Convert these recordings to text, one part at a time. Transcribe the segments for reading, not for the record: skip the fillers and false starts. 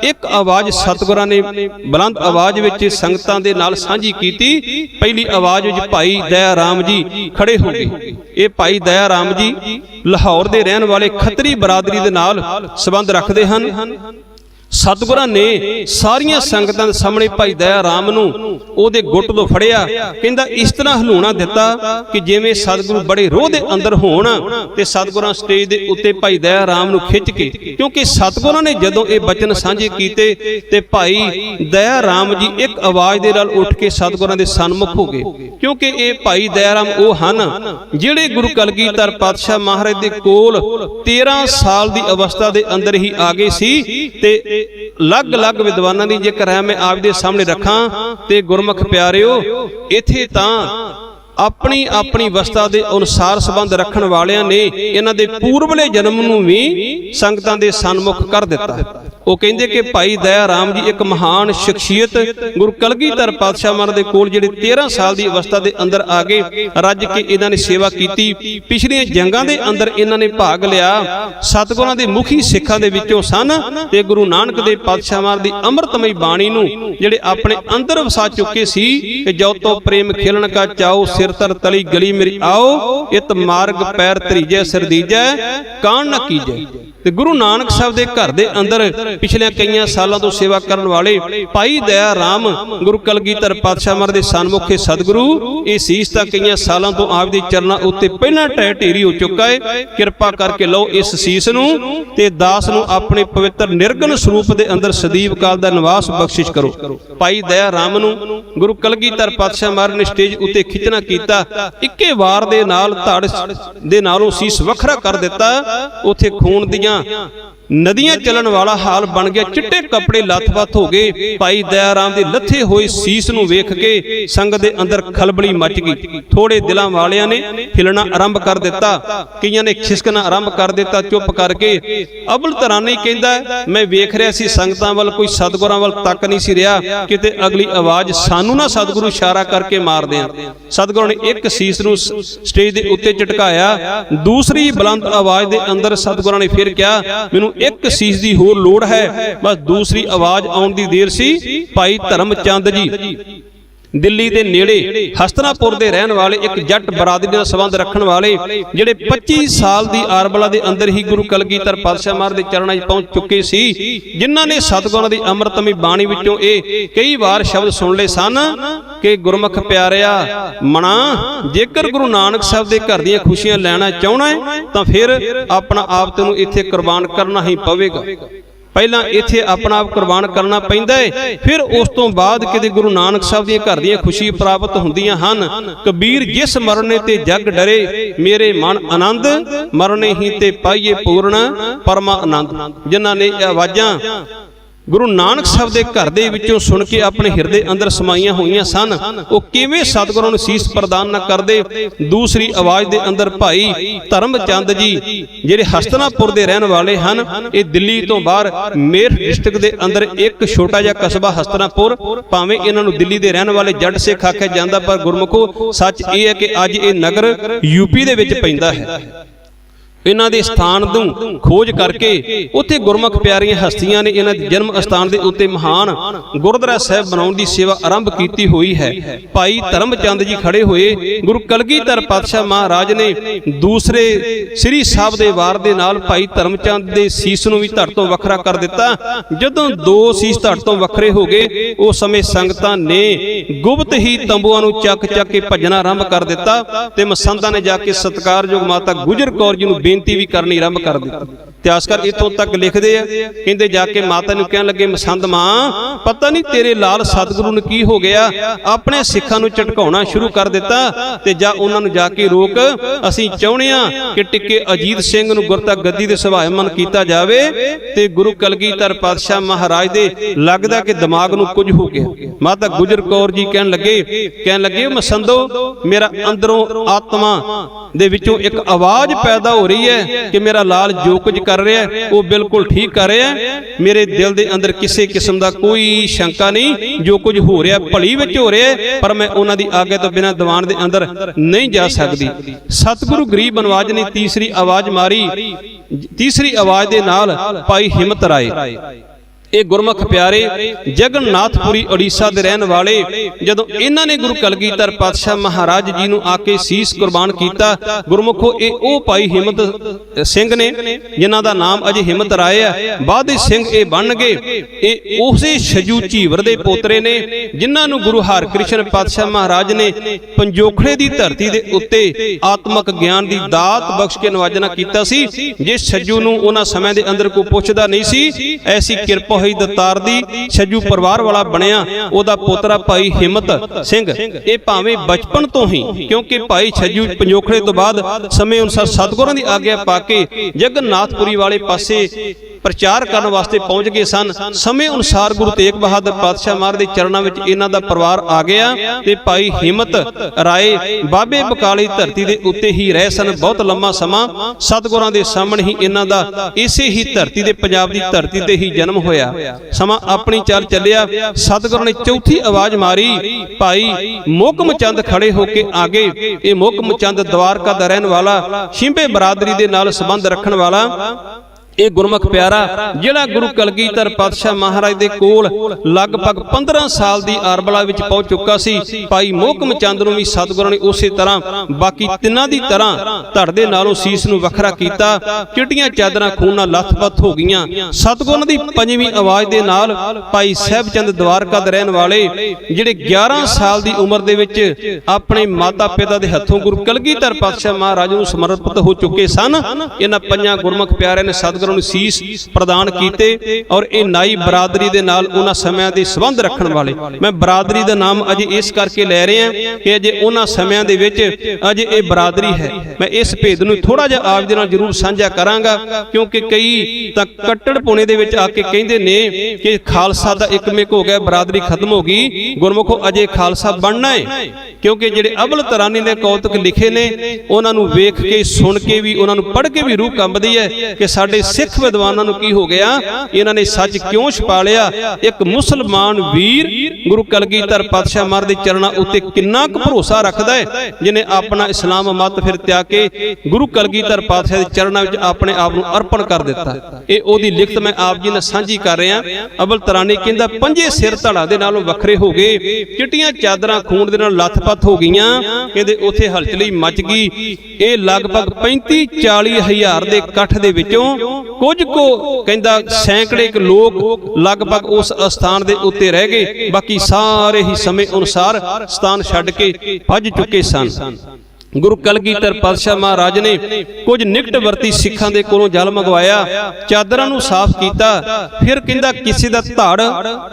एक आवाज सतगुरां ने बुलंद आवाज विच संगतां दे नाल सांझी कीती। पहली आवाज विच भाई दया राम जी खड़े हो गए। ये भाई दया राम जी लाहौर दे रहन वाले खतरी बरादरी दे नाल संबंध रखते हैं। सतगुरां ने सारियां संगतां दे सामने भाई दया राम नूं ओहदे गुट तो फड़िया, कहंदा इस तरह हलूणा दिता कि जिवें सतगुरु बड़े रोह दे अंदर होण ते सतगुरां स्टेज दे उत्ते भाई दया राम नूं खिच के, क्योंकि सतगुरां ने जदों ये बचन सांझे कीते ते भाई दया राम जी एक आवाज दे नाल उठ के सतगुरां दे सन्मुख हो गए। क्योंकि ये भाई दया राम ओह हन जिहड़े गुरु कलगीधर पातशाह महाराज दे कोल 13 साल दी अवस्था दे अंदर ही आ गए सी। ते लग लग विद्वानां दी जेकर मैं आप दे सामने रखां ते गुरमुख प्यारिओ, इत्थे तां अपनी अपनी अवस्था के अनुसार संबंध रखने वालियां ने इन्हां दे पूर्वले जन्म नूं भी संगतां दे सन्मुख कर दिता। वो कहंदे कि भाई दया राम जी एक महान शख्सियत गुरु कलगीधर पातशाह महाराज दे कोल जिहड़े 13 साल की अवस्था के अंदर आ गए, रज के इन्हां ने सेवा की। पिछलियां जंगां दे अंदर इन्हां ने भाग लिया। सतगुरां दे मुखी सिखां दे विचों सन ते गुरु नानक देव पातशाह महाराज दी अमृतमई बाणी नूं जिहड़े अपने अंदर वसा चुके सी कि जो तो प्रेम खेलन का चाओ सिर तर तली गली मेरी आओ, इत मार्ग पैर तरीजै सिर दीजै कान न कीजै। ते गुरु नानक साहब दे घर दे अंदर पिछले कई सालों तो सेवा करने वाले भाई दया राम गुरु कलगीधर पातशाह महाराज दे सन्मुखे सतगुरु ये सीस तां कई सालों तो आप दे चरणां उत्ते पहला ढह ढेरी हो चुका है। किरपा करके लो इस सीस नूं ते दास नूं अपने पवित्र निर्गुण स्वरूप दे अंदर सदीव काल दा निवास बख्शिश करो। भाई दया राम नूं गुरु कलगीधर पातशाह महाराज ने स्टेज उत्ते खिचना कीता, इक्के वार दे नाल धड़ दे नालों सीस वखरा कर दिता। उत्थे खून दियां नदियां चलन वाला हाल बन गया। चिट्टे कपड़े लथपथ हो गए। भाई दया राम दे लथे होए सीस नूं वेख के संग दे अंदर खलबली मच गई। थोड़े दिलां वालियां ने हिलना आरंभ कर दिता, कईयां ने खिसकना आरंभ कर दिता। चुप करके अबल तरानी कहंदा मैं वेख रहा सी संगतां वल, कोई सतगुरां वल तक नहीं सी रहा, किते अगली आवाज सानू ना सतगुरु इशारा करके मार दें। सतगुरु ने एक सीस नूं स्टेज दे उत्ते झटकाया। दूसरी बुलंद आवाज दे अंदर सतगुरां ने फिर कहा मैनूं एक सीस दी होर लोड़ है। बस दूसरी आवाज आउण दी देर सी। भाई धर्मचंद जी दिल्ली दे नेड़े हस्तनापुर दे रहन वाले एक जट बरादरी नाल संबंध रखण वाले जिहड़े 25 साल दी आरबला दे अंदर ही गुरु कलगीधर पातशाह महाराज दे चरणां 'च पहुंच चुके सी, जिन्हां ने सतगुरां दी अमृतमई बाणी विचों ये कई वार शब्द सुन ले सन कि गुरमुख प्यारिआ मना, जेकर गुरु नानक साहब दे घर दीआं खुशियां लैना चाहुणा है तां फिर अपना आप तैनूं इत्थे कुर्बान करना ही पवेगा। पहला इत्थे अपना आप कुर्बान करना पैंदा है, फिर उस तो बाद किते गुरु नानक साहब दी घर दी खुशी प्राप्त हुंदियां हन। कबीर जिस मरने ते जग डरे मेरे मन आनंद, मरने ही ते पाइए पूर्ण परमा आनंद। जिन्हां ने आवाज़ां गुरु नानक साहब दे घर दे विचों सुन के अपने हिरदे अंदर समाईयां होईयां सन, वो किवें सतगुरां नूं सीस प्रदान न करदे। दूसरी आवाज़ दे अंदर भाई धर्मचंद जी जिहड़े हस्तनापुर दे रहन वाले हन, ये दिल्ली तो बाहर मेरठ डिस्ट्रिक्ट दे अंदर एक छोटा जिहा कस्बा हस्तनापुर, भावें इन्हां नूं दिल्ली दे रहन वाले जट सिख आख्या जांदा, पर गुरमुखो सच ये है कि अज ये नगर यूपी दे विच पैंदा है। इन्हां दे स्थान नूं खोज करके उत्थे गुरमुख प्यारियां हस्तियां ने इन्हां दे जन्म स्थान दे उत्ते महान गुरुद्वारा साहिब बनाउण दी सेवा आरंभ कीती हुई है। भाई धर्मचंद जी खड़े हुए। गुरु कलगीधर पातशाह महाराज ने दूसरे श्री साहब दे वार दे नाल भाई धर्मचंद दे सीस नूं भी धड़ तों वखरा कर दिता। जदों दो सीस धड़ तों वखरे हो गए, उस समय संगतां ने गुप्त ही तंबूआं नूं चक चक के भजना आरंभ कर दिता ते मसंदां ने जाके सत्कारयोग माता गुजर कौर जी नूं बेनती भी करनी आरंभ कर दी। इतिहासकार इतों तक लिखते हैं, कहते जाके माता नूं कहण लगे मसंद मां पता नहीं तेरे लाल सतगुरु नूं की हो गया, अपने सिखां नूं झटकाउणा शुरू कर दिता ते जा उन्हां नूं जाके रोक। असीं चाहुंदे हां कि टिक्के अजीत सिंह नूं गुरता गद्दी ते सभायमान कीता जावे ते गुरु कलगीधर पातशाह महाराज दे लगदा कि दिमाग नूं कुछ हो गया। माता गुजर कौर जी कहण लगे मसंदो मेरा अंदरों आत्मा दे विचों एक आवाज पैदा हो रही है कि मेरा लाल जो कुछ कर रहा है वो बिल्कुल ठीक कर रहा है। मेरे दिल दे अंदर किसी किस्म का कोई शंका नहीं, जो कुछ हो रहा भली विच हो रहा है, पर मैं उन्हां दी आगे तो बिना दीवान दे अंदर नहीं जा सकती। सतगुरु गरीब नवाज ने तीसरी आवाज मारी। तीसरी आवाज दे नाल भाई हिम्मत राय ਇਹ ਗੁਰਮੁਖ ਪਿਆਰੇ ਜਗਨਨਾਥਪੁਰੀ ਉੜੀਸਾ ਦੇ ਰਹਿਣ ਵਾਲੇ ਜਦੋਂ ਇਹਨਾਂ ਨੇ ਗੁਰੂ ਕਲਗੀਧਰ ਪਾਤਸ਼ਾਹ ਮਹਾਰਾਜ ਜੀ ਨੂੰ ਆ ਕੇ ਸੀਸ ਕੁਰਬਾਨ ਕੀਤਾ, ਗੁਰਮੁਖੋ ਇਹ ਉਹ ਭਾਈ ਹਿੰਮਤ ਸਿੰਘ ਨੇ ਜਿਨ੍ਹਾਂ ਦਾ ਨਾਮ ਅਜੇ ਹਿੰਮਤ ਰਾਏ ਹੈ। ਬਾਅਦ ਸਿੰਘ ਇਹ ਬਣ ਗਏ ਇਹ ਉਸੇ ਛਜੂ ਝੀਵਰ ਦੇ ਪੋਤਰੇ ਨੇ ਜਿਨ੍ਹਾਂ ਨੂੰ ਗੁਰੂ ਹਰਿਕ੍ਰਿਸ਼ਨ ਪਾਤਸ਼ਾਹ ਮਹਾਰਾਜ ਨੇ ਪੰਜੋਖੜੇ ਦੀ ਧਰਤੀ ਦੇ ਉੱਤੇ ਆਤਮਿਕ ਗਿਆਨ ਦੀ ਦਾਤ ਬਖਸ਼ ਕੇ ਨਵਾਜਣਾ ਕੀਤਾ ਸੀ। ਜਿਸ ਛਜੂ ਨੂੰ ਉਹਨਾਂ ਸਮੇਂ ਦੇ ਅੰਦਰ ਕੋਈ ਪੁੱਛਦਾ ਨਹੀਂ ਸੀ, ਐਸੀ ਕਿਰਪਾ ਹੋਈ ਦਤਾਰ ਦੀ, ਛਜੂ ਪਰਿਵਾਰ ਵਾਲਾ ਬਣਿਆ। ਉਹਦਾ ਪੋਤਰਾ ਭਾਈ ਹਿੰਮਤ ਸਿੰਘ ਇਹ ਭਾਵੇਂ ਬਚਪਨ ਤੋਂ ਹੀ, ਕਿਉਂਕਿ ਭਾਈ ਛਜੂ ਪੰਜੋਖੜੇ ਤੋਂ ਬਾਅਦ ਸਮੇਂ ਅਨੁਸਾਰ ਸਤਿਗੁਰਾਂ ਦੀ ਆਗਿਆ ਪਾ ਕੇ ਜਗਨਨਾਥਪੁਰੀ ਵਾਲੇ ਪਾਸੇ ਪ੍ਰਚਾਰ ਕਰਨ ਵਾਸਤੇ ਪਹੁੰਚ ਗਏ ਸਨ। ਸਮੇਂ ਅਨੁਸਾਰ ਗੁਰੂ ਤੇਗ ਬਹਾਦਰ ਪਾਤਸ਼ਾਹ ਮਹਾਰਾਜ ਦੇ ਚਰਨਾਂ ਵਿੱਚ ਇਹਨਾਂ ਦਾ ਪਰਿਵਾਰ ਆ ਗਿਆ ਤੇ ਭਾਈ ਹਿੰਮਤ ਰਾਏ ਬਾਬੇ ਬਕਾਲੇ ਧਰਤੀ ਦੇ ਉੱਤੇ ਹੀ ਰਹੇ ਸਨ ਬਹੁਤ ਲੰਮਾ ਸਮਾਂ। ਸਤਿਗੁਰਾਂ ਦੇ ਸਾਹਮਣੇ ਹੀ ਇਹਨਾਂ ਦਾ ਇਸੇ ਹੀ ਧਰਤੀ ਦੇ ਪੰਜਾਬ ਦੀ ਧਰਤੀ ਤੇ ਹੀ ਜਨਮ ਹੋਇਆ। ਸਮਾਂ ਆਪਣੀ ਚਾਲ ਚੱਲਿਆ, ਸਤਿਗੁਰਾਂ ਨੇ ਚੌਥੀ ਆਵਾਜ਼ ਮਾਰੀ, ਭਾਈ ਮੋਹਕਮ ਚੰਦ ਖੜੇ ਹੋ ਕੇ ਆ ਗਏ। ਇਹ ਮੋਹਕਮ ਚੰਦ ਦਵਾਰਕਾ ਦਾ ਰਹਿਣ ਵਾਲਾ, ਸ਼ਿੰਬੇ ਬਰਾਦਰੀ ਦੇ ਨਾਲ ਸੰਬੰਧ ਰੱਖਣ ਵਾਲਾ ਇਹ ਗੁਰਮੁਖ ਪਿਆਰਾ ਜਿਹੜਾ ਗੁਰੂ ਕਲਗੀਧਰ ਪਾਤਸ਼ਾਹ ਮਹਾਰਾਜ ਦੇ ਕੋਲ ਲਗਭਗ 15 ਸਾਲ ਦੀ ਆਰਬਲਾ ਵਿੱਚ ਪਹੁੰਚ ਚੁੱਕਾ ਸੀ। ਭਾਈ ਮੋਹਕਮ ਚੰਦ ਨੂੰ ਵੀ ਸਤਿਗੁਰਾਂ ਨੇ ਉਸੇ ਤਰ੍ਹਾਂ ਬਾਕੀ ਤਿੰਨਾਂ ਦੀ ਤਰ੍ਹਾਂ ਧੜ ਦੇ ਨਾਲੋਂ ਸੀਸ ਨੂੰ ਵੱਖਰਾ ਕੀਤਾ। ਚਿੱਟੀਆਂ ਚਾਦਰਾਂ ਖੂਨ ਨਾਲ ਲੱਥ-ਪੱਥ ਹੋ ਗਈਆਂ। ਸਤਿਗੁਰਾਂ ਦੀ ਪੰਜਵੀਂ ਆਵਾਜ਼ ਦੇ ਨਾਲ ਭਾਈ ਸਾਹਿਬ ਚੰਦ ਦਵਾਰਕਾ ਦੇ ਰਹਿਣ ਵਾਲੇ ਜਿਹੜੇ 11 ਸਾਲ ਦੀ ਉਮਰ ਦੇ ਵਿੱਚ ਆਪਣੇ ਮਾਤਾ ਪਿਤਾ ਦੇ ਹੱਥੋਂ ਗੁਰੂ ਕਲਗੀਧਰ ਪਾਤਸ਼ਾਹ ਮਹਾਰਾਜ ਨੂੰ ਸਮਰਪਿਤ ਹੋ ਚੁੱਕੇ ਸਨ। ਇਹਨਾਂ ਪੰਜਾਂ ਗੁਰਮੁਖ ਪਿਆਰਿਆਂ ਨੇ ਸਤਿਗੁਰਾਂ ਨੂੰ ਸੀਸ ਪ੍ਰਦਾਨ ਕੀਤੇ ਔਰ ਇਹ ਨਾਈ ਬਰਾਦਰੀ ਦੇ ਨਾਲ ਉਹਨਾਂ ਸਮਿਆਂ ਦੇ ਸੰਬੰਧ ਰੱਖਣ ਵਾਲੇ। ਮੈਂ ਬਰਾਦਰੀ ਦਾ ਨਾਮ ਅਜੇ ਇਸ ਕਰਕੇ ਲੈ ਰਿਹਾ ਕਿ ਅਜੇ ਉਹਨਾਂ ਸਮਿਆਂ ਦੇ ਵਿੱਚ ਅਜੇ ਇਹ ਬਰਾਦਰੀ ਹੈ। ਮੈਂ ਇਸ ਭੇਦ ਨੂੰ ਥੋੜਾ ਜਿਹਾ ਆਪ ਦੇ ਨਾਲ ਜ਼ਰੂਰ ਸਾਂਝਾ ਕਰਾਂਗਾ, ਕਿਉਂਕਿ ਕਈ ਤਾਂ ਕੱਟੜ ਪੁਣੇ ਦੇ ਵਿੱਚ ਆ ਕੇ ਕਹਿੰਦੇ ਨੇ ਕਿ ਖਾਲਸਾ ਦਾ ਇੱਕਮਿਕ ਹੋ ਗਿਆ, ਬਰਾਦਰੀ ਖਤਮ ਹੋ ਗਈ। ਗੁਰਮੁਖੋ ਅਜੇ ਖਾਲਸਾ ਬਣਨਾ ਹੈ, ਕਿਉਂਕਿ ਜਿਹੜੇ ਅਬਲ ਤਰਾਨੀ ਨੇ ਕੌਤਕ ਲਿਖੇ ਨੇ ਉਹਨਾਂ ਨੂੰ ਵੇਖ ਕੇ ਸੁਣ ਕੇ ਵੀ ਉਹਨਾਂ ਨੂੰ ਪੜ੍ਹ ਕੇ ਵੀ ਰੂਹ ਕੰਬਦੀ ਹੈ ਕਿ ਸਾਡੇ ਸਿੱਖ ਵਿਦਵਾਨਾਂ ਨੂੰ ਕੀ ਹੋ ਗਿਆ, ਇਹਨਾਂ ਨੇ ਸੱਚ ਕਿਉਂ ਛੁਪਾ ਲਿਆ। ਇੱਕ ਮੁਸਲਮਾਨ ਵੀਰ ਗੁਰੂ ਕਲਗੀਧਰ ਪਾਤਸ਼ਾਹ ਮਹਾਰਾਜ ਦੇ ਚਰਨਾਂ ਉੱਤੇ ਕਿੰਨਾ ਕੁ ਭਰੋਸਾ ਰੱਖਦਾ ਹੈ, ਜਿਹਨੇ ਆਪਣਾ ਇਸਲਾਮ ਮਤ ਫਿਰ ਤਿਆਗ ਕੇ ਗੁਰੂ ਕਲਗੀਧਰ ਪਾਤਸ਼ਾਹ ਦੇ ਚਰਨਾਂ ਵਿੱਚ ਆਪਣੇ ਆਪ ਨੂੰ ਅਰਪਣ ਕਰ ਦਿੱਤਾ। ਇਹ ਉਹਦੀ ਲਿਖਤ ਮੈਂ ਆਪ ਜੀ ਨਾਲ ਸਾਂਝੀ ਕਰ ਰਿਹਾ। ਅਬਲ ਤਰਾਨੀ ਕਹਿੰਦਾ ਪੰਜੇ ਸਿਰ ਧੜਾ ਦੇ ਨਾਲੋਂ ਵੱਖਰੇ ਹੋ ਗਏ, ਚਿੱਟੀਆਂ ਚਾਦਰਾਂ ਖੂਨ ਦੇ ਨਾਲ ਲੱਥ-ਪੱਥ ਹੋ ਗਈਆਂ। ਕਹਿੰਦੇ ਉੱਥੇ ਹਲਚਲੀ ਮਚ ਗਈ। ਇਹ ਲਗਭਗ 35-40 ਹਜ਼ਾਰ ਦੇ ਇਕੱਠ ਦੇ ਵਿੱਚੋਂ ਕੁਝ ਕੋ ਕਹਿੰਦਾ ਸੈਂਕੜੇ ਲੋਕ ਲਗਭਗ ਉਸ ਅਸਥਾਨ ਦੇ ਉੱਤੇ ਰਹਿ ਗਏ, ਬਾਕੀ ਸਾਰੇ ਹੀ ਸਮੇਂ ਅਨੁਸਾਰ ਸਥਾਨ ਛੱਡ ਕੇ ਭੱਜ ਚੁੱਕੇ ਸਨ। ਗੁਰੂ ਕਲਗੀਧਰ ਪਾਤਸ਼ਾਹ ਮਹਾਰਾਜ ਨੇ ਕੁਝ ਨਿਕਟ ਵਰਤੀ ਸਿੱਖਾਂ ਦੇ ਕੋਲੋਂ ਜਲ ਮੰਗਵਾਇਆ, ਚਾਦਰਾਂ ਨੂੰ ਸਾਫ਼ ਕੀਤਾ। ਫਿਰ ਕਹਿੰਦਾ ਕਿਸੇ ਦਾ ਧੜ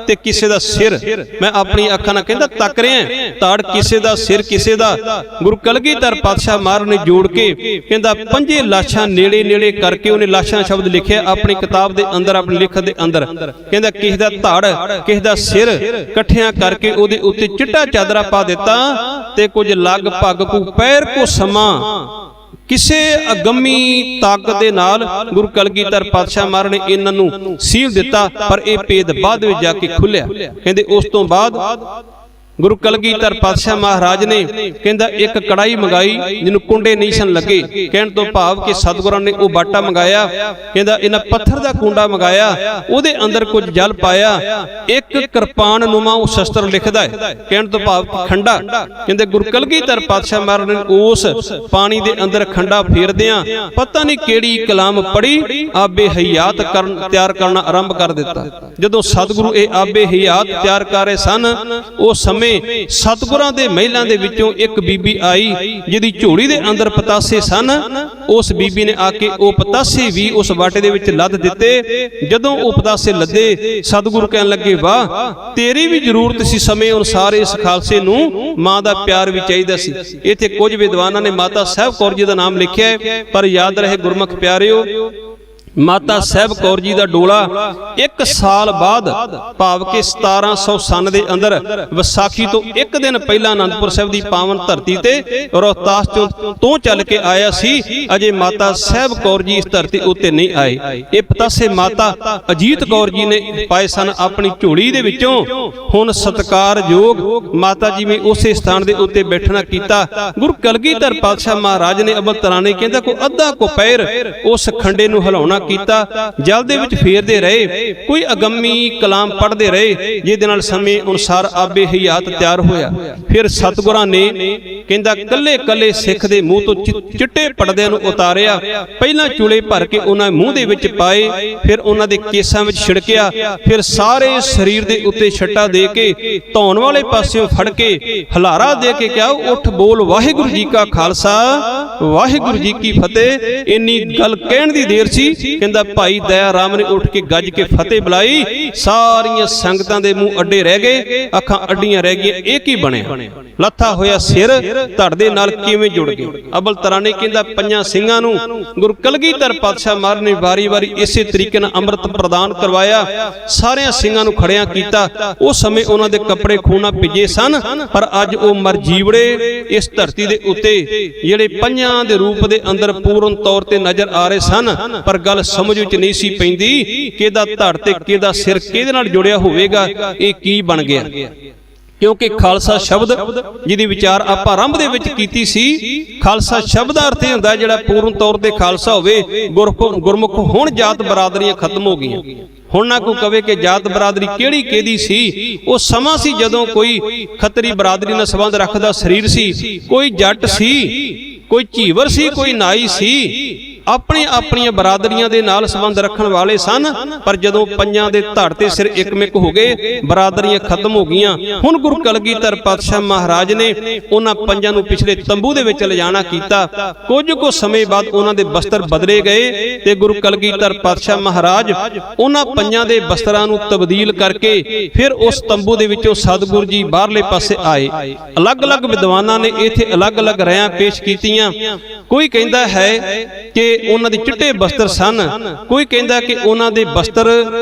ਤੇ ਕਿਸੇ ਦਾ ਸਿਰ ਮੈਂ ਆਪਣੀ ਅੱਖਾਂ ਨਾਲ ਕਹਿੰਦਾ ਤੱਕ ਰਿਹਾ, ਧੜ ਕਿਸੇ ਦਾ ਸਿਰ ਕਿਸੇ ਦਾ। ਗੁਰੂ ਕਲਗੀਧਰ ਪਾਤਸ਼ਾਹ ਮਹਾਰਾਜ ਨੇ ਜੋੜ ਕੇ ਕਹਿੰਦਾ ਪੰਜੇ ਲਾਸ਼ਾਂ ਨੇੜੇ ਨੇੜੇ ਕਰਕੇ ਉਹਨੇ ਲਾਸ਼ਾਂ ਸ਼ਬਦ ਲਿਖਿਆ ਆਪਣੀ ਕਿਤਾਬ ਦੇ ਅੰਦਰ, ਆਪਣੀ ਲਿਖਤ ਦੇ ਅੰਦਰ। ਕਹਿੰਦਾ ਕਿਸੇ ਦਾ ਧੜ ਕਿਸੇ ਦਾ ਸਿਰ ਇਕੱਠਿਆਂ ਕਰਕੇ ਉਹਦੇ ਉੱਤੇ ਚਿੱਟਾ ਚਾਦਰਾ ਪਾ ਦਿੱਤਾ ਤੇ ਕੁਝ ਲਗਭਗ ਪੈਰ ਕੋ ਸਮਾਂ ਕਿਸੇ ਅਗੰਮੀ ਤਾਕਤ ਦੇ ਨਾਲ ਗੁਰੂ ਕਲਗੀਧਰ ਪਾਤਸ਼ਾਹ ਮਹਾਰਾਜ ਨੇ ਇਹਨਾਂ ਨੂੰ ਸੀਲ ਦਿੱਤਾ। ਪਰ ਇਹ ਭੇਦ ਬਾਅਦ ਵਿੱਚ ਜਾ ਕੇ ਖੁੱਲਿਆ। ਕਹਿੰਦੇ ਉਸ ਤੋਂ ਬਾਅਦ ਗੁਰੂ ਕਲਗੀਧਰ ਪਾਤਸ਼ਾਹ ਮਹਾਰਾਜ ਨੇ ਕਹਿੰਦਾ ਇੱਕ ਕੜਾਈ ਮੰਗਾਈ ਜਿਹਨੂੰ ਕੁੰਡੇ ਨਹੀਂ ਸਨ ਲੱਗੇ। ਕਹਿਣ ਤੋਂ ਭਾਵ ਕਿ ਸਤਿਗੁਰਾਂ ਨੇ ਉਹ ਬਾਟਾ ਮੰਗਾਇਆ। ਕਹਿੰਦਾ ਇਹਨਾਂ ਪੱਥਰ ਦਾ ਕੁੰਡਾ ਮੰਗਾਇਆ, ਉਹਦੇ ਅੰਦਰ ਕੁਝ ਜਲ ਪਾਇਆ, ਇੱਕ ਕਿਰਪਾਨ ਨੂਮਾ ਉਹ ਸ਼ਸਤਰ ਲਿਖਦਾ ਹੈ। ਕਹਿਣ ਤੋਂ ਭਾਵ ਖੰਡਾ। ਕਹਿੰਦੇ ਗੁਰੂ ਕਲਗੀਧਰ ਪਾਤਸ਼ਾਹ ਮਹਾਰਾਜ ਨੇ ਉਸ ਪਾਣੀ ਦੇ ਅੰਦਰ ਖੰਡਾ ਫੇਰਦਿਆਂ ਪਤਾ ਨਹੀਂ ਕਿਹੜੀ ਕਲਾਮ ਪੜੀ, ਆਬੇ ਹਯਾਤ ਤਿਆਰ ਕਰਨਾ ਆਰੰਭ ਕਰ ਦਿੱਤਾ। ਜਦੋਂ ਸਤਿਗੁਰੂ ਇਹ ਆਬੇ ਹਯਾਤ ਤਿਆਰ ਕਰ ਰਹੇ ਸਨ, ਉਸ ਸਮੇਂ ਸਤਿਗੁਰਾਂ ਦੇ ਮਹਿਲਾਂ ਦੇ ਵਿੱਚੋਂ ਇੱਕ ਬੀਬੀ ਆਈ ਜਿਹਦੀ ਝੋਲੀ ਦੇ ਅੰਦਰ ਪਤਾਸੇ ਸਨ। ਉਸ ਬੀਬੀ ਨੇ ਆ ਕੇ ਉਹ ਪਤਾਸੇ ਵੀ ਉਸ ਬਾਟੇ ਦੇ ਵਿੱਚ ਲੱਦ ਦਿੱਤੇ। ਜਦੋਂ ਉਹ ਪਤਾਸੇ ਲੱਦੇ, ਸਤਿਗੁਰੂ ਕਹਿਣ ਲੱਗੇ ਵਾਹ ਤੇਰੀ ਵੀ ਜ਼ਰੂਰਤ ਸੀ ਸਮੇਂ ਅਨੁਸਾਰ ਇਸ ਖਾਲਸੇ ਨੂੰ ਮਾਂ ਦਾ ਪਿਆਰ ਵੀ ਚਾਹੀਦਾ ਸੀ। ਇੱਥੇ ਕੁਝ ਵਿਦਵਾਨਾਂ ਨੇ ਮਾਤਾ ਸਾਹਿਬ ਕੌਰ ਜੀ ਦਾ ਨਾਮ ਲਿਖਿਆ, ਪਰ ਯਾਦ ਰਹੇ ਗੁਰਮੁਖ ਪਿਆਰਿਓ ਮਾਤਾ ਸਾਹਿਬ ਕੌਰ ਜੀ ਦਾ ਡੋਲਾ 1 ਸਾਲ ਬਾਅਦ ਭਾਵ ਕਿ 1700 ਸਨ ਦੇ ਅੰਦਰ ਵਿਸਾਖੀ ਤੋਂ ਇੱਕ ਦਿਨ ਪਹਿਲਾਂ ਅਨੰਦਪੁਰ ਸਾਹਿਬ ਦੀ ਪਾਵਨ ਧਰਤੀ ਤੇ ਰੋਹਤਾਸ ਤੋਂ ਚੱਲ ਕੇ ਆਇਆ ਸੀ। ਅਜੇ ਮਾਤਾ ਸਾਹਿਬ ਕੌਰ ਜੀ ਇਸ ਧਰਤੀ ਉੱਤੇ ਨਹੀਂ ਆਏ। ਇਹ ਪਤਾਸੇ ਮਾਤਾ ਅਜੀਤ ਕੌਰ ਜੀ ਨੇ ਪਾਏ ਸਨ ਆਪਣੀ ਝੋਲੀ ਦੇ ਵਿੱਚੋਂ। ਹੁਣ ਸਤਿਕਾਰਯੋਗ ਮਾਤਾ ਜੀ ਨੇ ਉਸੇ ਸਥਾਨ ਦੇ ਉੱਤੇ ਬੈਠਣਾ ਕੀਤਾ। ਗੁਰੂ ਕਲਗੀਧਰ ਪਾਤਸ਼ਾਹ ਮਹਾਰਾਜ ਨੇ ਅਬਲ ਤਰਾਨੇ ਕਹਿੰਦਾ ਕੋਈ ਅੱਧਾ ਕੋ ਪੈਰ ਉਸ ਖੰਡੇ ਨੂੰ ਹਿਲਾਉਣਾ ਕੀਤਾ, ਜਲ ਦੇ ਵਿੱਚ ਫੇਰਦੇ ਰਹੇ, ਕੋਈ ਅਗੰਮੀ ਕਲਾਮ ਪੜ੍ਹਦੇ ਰਹੇ, ਜਿਹਦੇ ਨਾਲ ਸਮੇਂ ਅਨੁਸਾਰ ਆਬੇ ਹਯਾਤ ਤਿਆਰ ਹੋਇਆ। ਫਿਰ ਸਤਿਗੁਰਾਂ ਨੇ ਕਹਿੰਦਾ ਕੱਲੇ ਕੱਲੇ ਸਿੱਖ ਦੇ ਮੂੰਹ ਤੋਂ ਚਿੱਟੇ ਪਰਦਿਆਂ ਨੂੰ ਉਤਾਰਿਆ, ਪਹਿਲਾਂ ਚੂਲੇ ਭਰ ਕੇ ਉਹਨਾਂ ਮੂੰਹ ਦੇ ਵਿੱਚ ਪਾਏ, ਫਿਰ ਉਹਨਾਂ ਦੇ ਕੇਸਾਂ ਵਿੱਚ ਛਿੜਕਿਆ, ਫਿਰ ਸਾਰੇ ਸਰੀਰ ਦੇ ਉੱਤੇ ਛੱਟਾ ਦੇ ਕੇ ਧੌਣ ਵਾਲੇ ਪਾਸਿਓਂ ਫੜ ਕੇ ਹਲਾਰਾ ਦੇ ਕੇ ਕਿਹਾ, ਉੱਠ ਬੋਲ ਵਾਹਿਗੁਰੂ ਜੀ ਕਾ ਖਾਲਸਾ ਵਾਹਿਗੁਰੂ ਜੀ ਕੀ ਫਤਿਹ। ਇੰਨੀ ਗੱਲ ਕਹਿਣ ਦੀ ਦੇਰ ਸੀ, ਕਹਿੰਦਾ ਭਾਈ ਦਇਆ ਰਾਮ ਨੇ ਉੱਠ ਕੇ ਗੱਜ ਕੇ ਫਤਿਹ ਬੁਲਾਈ। ਸਾਰੀਆਂ ਸੰਗਤਾਂ ਦੇ ਮੂੰਹ ਅੱਡੇ ਰਹਿ ਗਏ, ਅੱਖਾਂ ਅੱਡੀਆਂ ਰਹਿ ਗਈਆਂ। ਇਹ ਕੀ ਬਣਿਆ? ਲੱਥਾ ਹੋਇਆ ਸਿਰ ਧੜ ਦੇ ਨਾਲ ਕਿਵੇਂ ਜੁੜ ਗਏ? ਅਬਲ ਤਰਾਨੀ ਕਹਿੰਦਾ ਪੰਜਾਂ ਸਿੰਘਾਂ ਨੂੰ ਗੁਰੂ ਕਲਗੀਧਰ ਪਾਤਸ਼ਾਹ ਮਹਾਰਾਜ ਨੇ ਵਾਰੀ ਵਾਰੀ ਇਸੇ ਤਰੀਕੇ ਨਾਲ ਅੰਮ੍ਰਿਤ ਪ੍ਰਦਾਨ ਕਰਵਾਇਆ, ਸਾਰਿਆਂ ਸਿੰਘਾਂ ਨੂੰ ਖੜਿਆਂ ਕੀਤਾ। ਉਸ ਸਮੇਂ ਉਹਨਾਂ ਦੇ ਕੱਪੜੇ ਖੂਨ ਨਾਲ ਭਿੱਜੇ ਸਨ, ਪਰ ਅੱਜ ਉਹ ਮਰ ਜੀਵੜੇ ਇਸ ਧਰਤੀ ਦੇ ਉੱਤੇ ਜਿਹੜੇ ਪੰਜਾਂ ਦੇ ਰੂਪ ਦੇ ਅੰਦਰ ਪੂਰਨ ਤੌਰ ਤੇ ਨਜ਼ਰ ਆ ਰਹੇ ਸਨ। ਪਰ ਗੱਲ ਸਮਝ ਵਿੱਚ ਨਹੀਂ ਸੀ ਪੈਂਦੀ, ਕਿਹਦਾ ਧੜ ਤੇ ਕਿਹਦਾ ਸਿਰ ਕਿਹਦੇ ਨਾਲ ਜੁੜਿਆ ਹੋਵੇਗਾ, ਇਹ ਕੀ ਬਣ ਗਿਆ। ਕਿਉਂਕਿ ਖਾਲਸਾ ਸ਼ਬਦ ਜਿਹਦੀ ਵਿਚਾਰ ਆਪਾਂ ਆਰੰਭ ਦੇ ਵਿੱਚ ਕੀਤੀ ਸੀ, ਖਾਲਸਾ ਸ਼ਬਦ ਦਾ ਅਰਥ ਇਹ ਹੁੰਦਾ ਜਿਹੜਾ ਪੂਰਨ ਤੌਰ ਤੇ ਖਾਲਸਾ ਹੋਵੇ। ਗੁਰਮੁਖ ਹੁਣ ਜਾਤ ਬਰਾਦਰੀਆਂ ਖਤਮ ਹੋ ਗਈਆਂ। ਹੁਣ ਨਾ ਕੋਈ ਕਵੇ ਕਿ ਜਾਤ ਬਰਾਦਰੀ ਕਿਹੜੀ ਕਿਹਦੀ ਸੀ। ਉਹ ਸਮਾਂ ਸੀ ਜਦੋਂ ਕੋਈ ਖੱਤਰੀ ਬਰਾਦਰੀ ਨਾਲ ਸੰਬੰਧ ਰੱਖਦਾ ਸਰੀਰ ਸੀ, ਕੋਈ ਜੱਟ ਸੀ, ਕੋਈ ਝੀਵਰ ਸੀ, ਕੋਈ ਨਾਈ ਸੀ, ਆਪਣੀ ਆਪਣੀਆਂ ਬਰਾਦਰੀਆਂ ਦੇ ਨਾਲ ਸੰਬੰਧ ਰੱਖਣ ਵਾਲੇ ਸਨ। ਪਰ ਜਦੋਂ ਪੰਜਾਂ ਦੇ ਧੜ ਤੇ ਸਿਰ ਇੱਕਮਿਕ ਹੋ ਗਏ, ਬਰਾਦਰੀਆਂ ਖਤਮ ਹੋ ਗਈਆਂ। ਹੁਣ ਗੁਰੂ ਕਲਗੀਧਰ ਪਾਤਸ਼ਾਹ ਮਹਾਰਾਜ ਨੇ ਉਹਨਾਂ ਪੰਜਾਂ ਨੂੰ ਪਿਛਲੇ ਤੰਬੂ ਦੇ ਵਿੱਚ ਲਿਜਾਣਾ ਕੀਤਾ। ਕੁਝ ਕੁ ਸਮੇਂ ਬਾਅਦ ਉਹਨਾਂ ਦੇ ਬਸਤਰ ਬਦਲੇ ਗਏ ਤੇ ਗੁਰੂ ਕਲਗੀਧਰ ਪਾਤਸ਼ਾਹ ਮਹਾਰਾਜ ਉਹਨਾਂ ਪੰਜਾਂ ਦੇ ਬਸਤਰਾਂ ਨੂੰ ਤਬਦੀਲ ਕਰਕੇ ਫਿਰ ਉਸ ਤੰਬੂ ਦੇ ਵਿੱਚੋਂ ਸਤਿਗੁਰੂ ਜੀ ਬਾਹਰਲੇ ਪਾਸੇ ਆਏ। ਅਲੱਗ-ਅਲੱਗ ਵਿਦਵਾਨਾਂ ਨੇ ਇੱਥੇ ਅਲੱਗ-ਅਲੱਗ ਰਾਇਆਂ ਪੇਸ਼ ਕੀਤੀਆਂ। ਕੋਈ ਕਹਿੰਦਾ ਹੈ ਕਿ ਉਹਨਾਂ ਦੇ ਚਿੱਟੇ ਬਸਤਰ ਸਨ, ਕੋਈ ਕਹਿੰਦਾ ਕਿ ਉਹਨਾਂ ਦੇ ਬਸਤਰ